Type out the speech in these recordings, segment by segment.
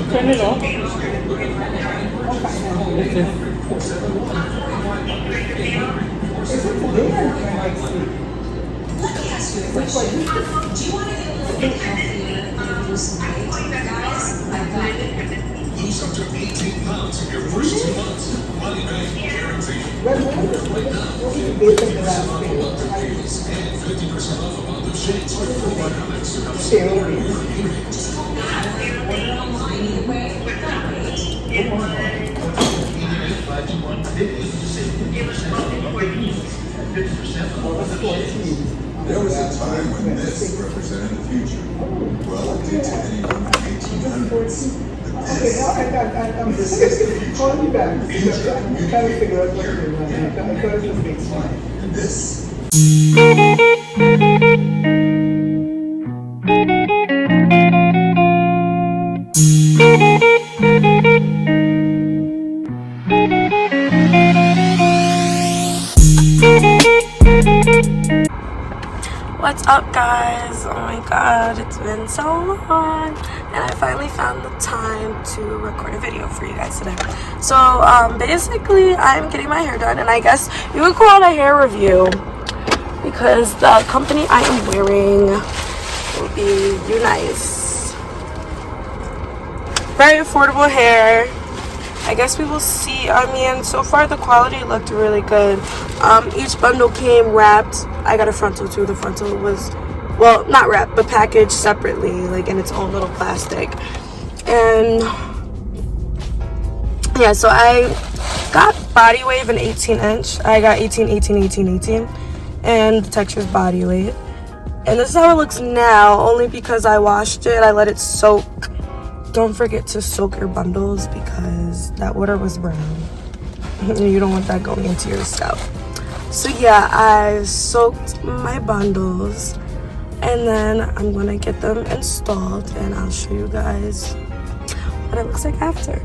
Turn it off. Lose up to 18 pounds in your first 2 months. Money back guarantee. Right now, and 50% off a month of shades with 4 products to help save your There was a time when this represented the future. Relative to anyone from 1800s. Okay, now I'm calling you back. I'm trying to figure out what you're doing. I thought it was a big smile. And this What's up, guys? Oh my god, it's been so long and I finally found the time to record a video for you guys today. So basically I'm getting my hair done, and I guess you would call it a hair review because the company I am wearing will be UNice. Very affordable hair. I guess we will see. I mean, so far the quality looked really good. Each bundle came wrapped. I got a frontal too. The frontal was, well, not wrapped, but packaged separately, like in its own little plastic. And yeah, so I got body wave in 18-inch. I got 18, 18, 18, 18. And the texture is body weight. And this is how it looks now, only because I washed it. I let it soak. Don't forget to soak your bundles because that water was brown. You don't want that going into your scalp. So yeah, I soaked my bundles and then I'm gonna get them installed and I'll show you guys what it looks like after.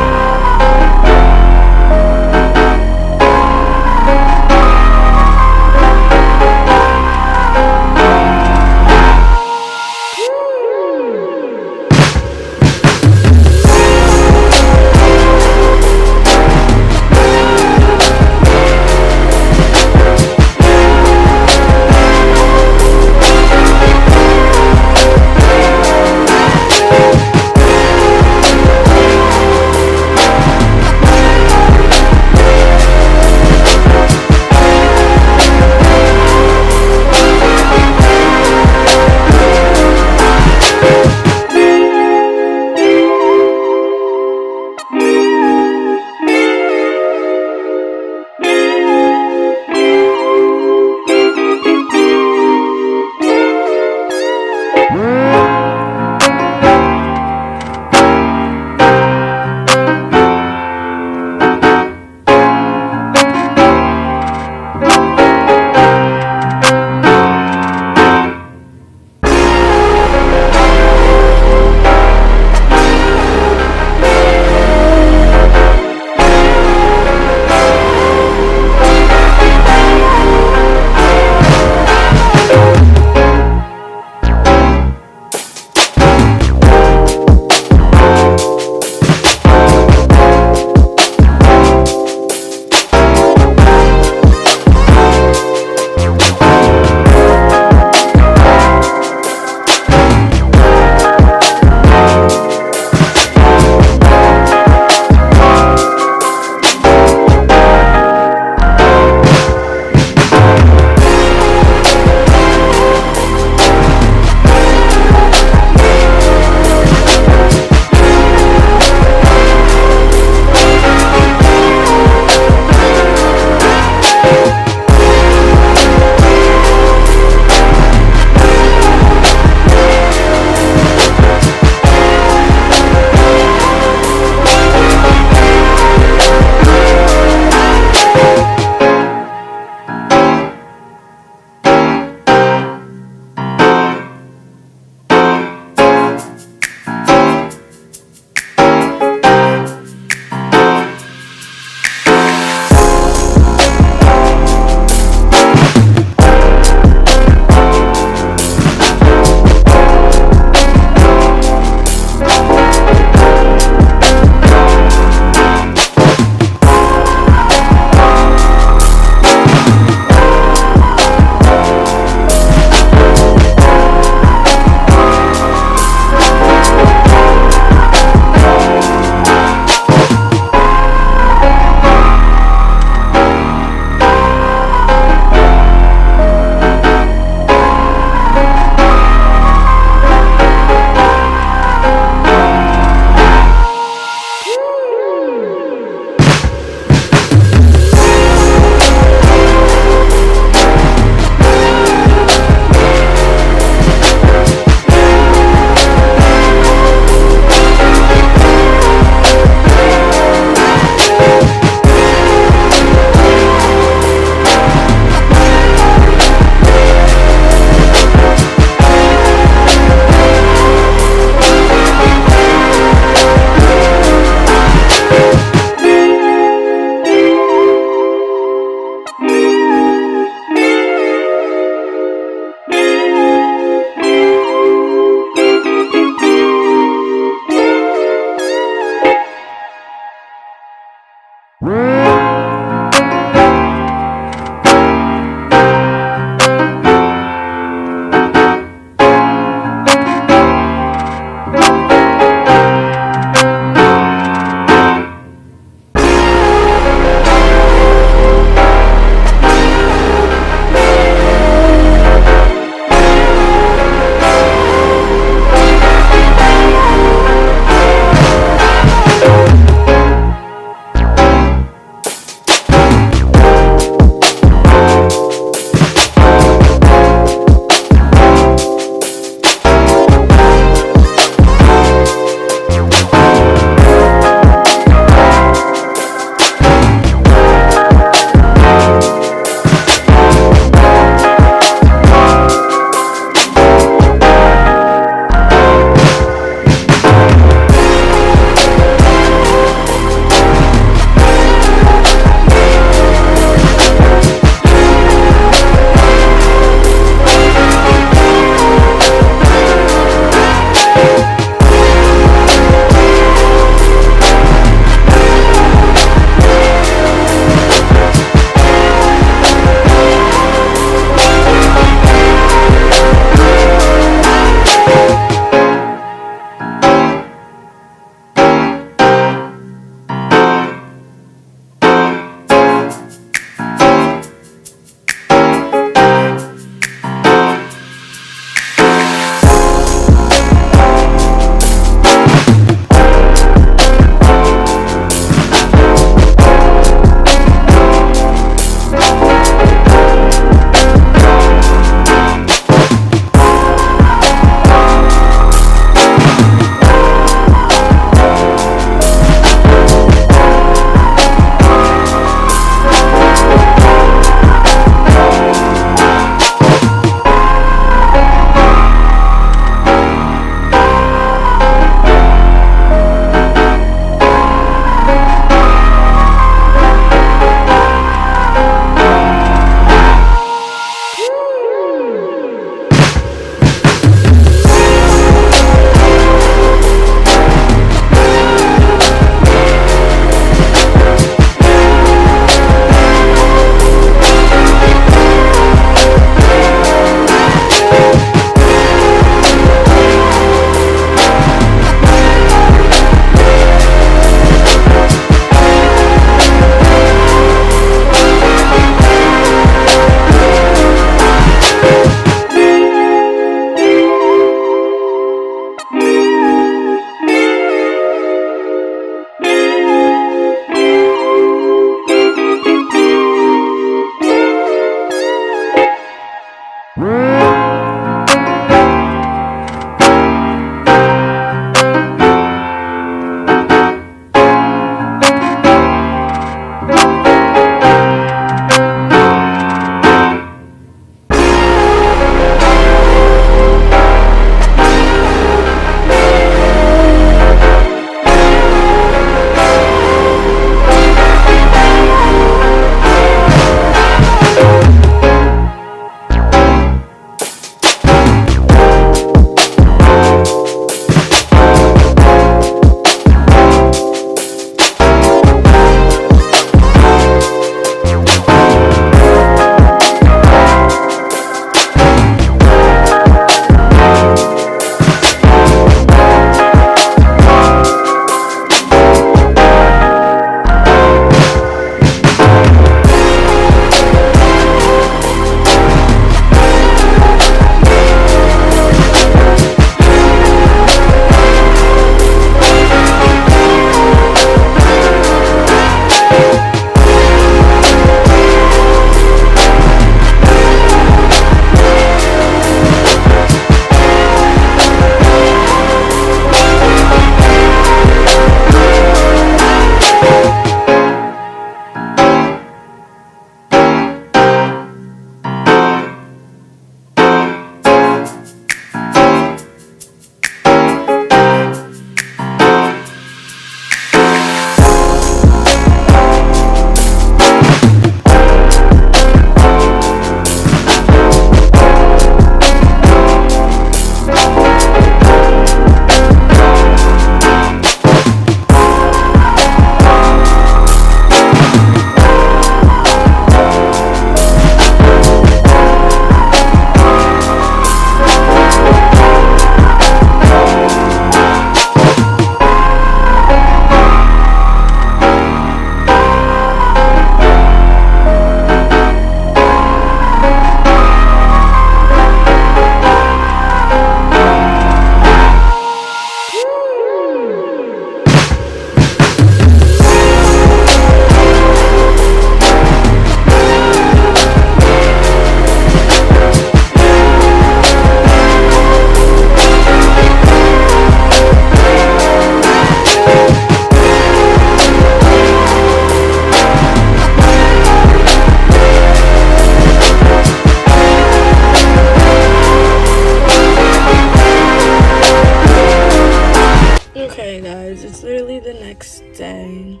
the next day.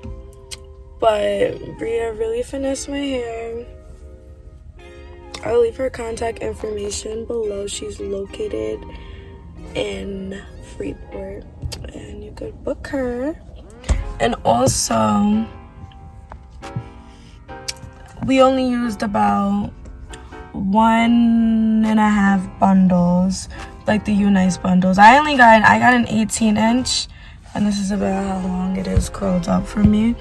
But Bria really finessed my hair. I'll leave her contact information below. She's located in Freeport, and you could book her. And also, we only used about 1.5 bundles, like the UNice bundles. I got an 18-inch, and this is about how long it is curled up for me.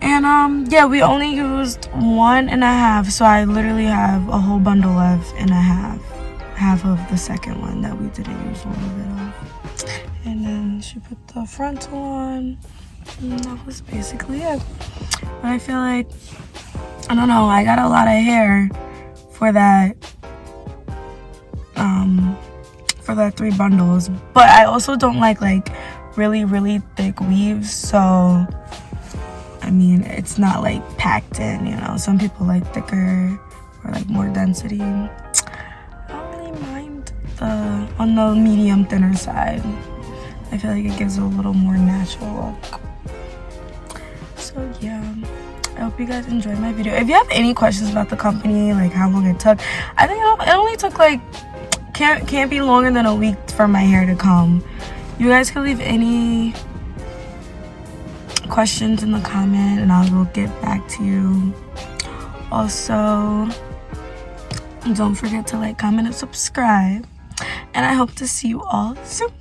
And yeah, we only used 1.5, so I literally have a whole bundle left and a half of the second one that we didn't use a little bit of. And then she put the frontal on, and that was basically it. But I feel like, I don't know, I got a lot of hair for that 3 bundles. But I also don't like really thick weaves, so I mean, it's not like packed in, you know. Some people like thicker or like more density. I don't really mind on the medium thinner side. I feel like it gives it a little more natural look. So yeah, I hope you guys enjoyed my video. If you have any questions about the company, like how long it took, I think it only took like, can't be longer than a week for my hair to come. You guys can leave any questions in the comment and I will get back to you. Also, don't forget to like, comment, and subscribe, and I hope to see you all soon.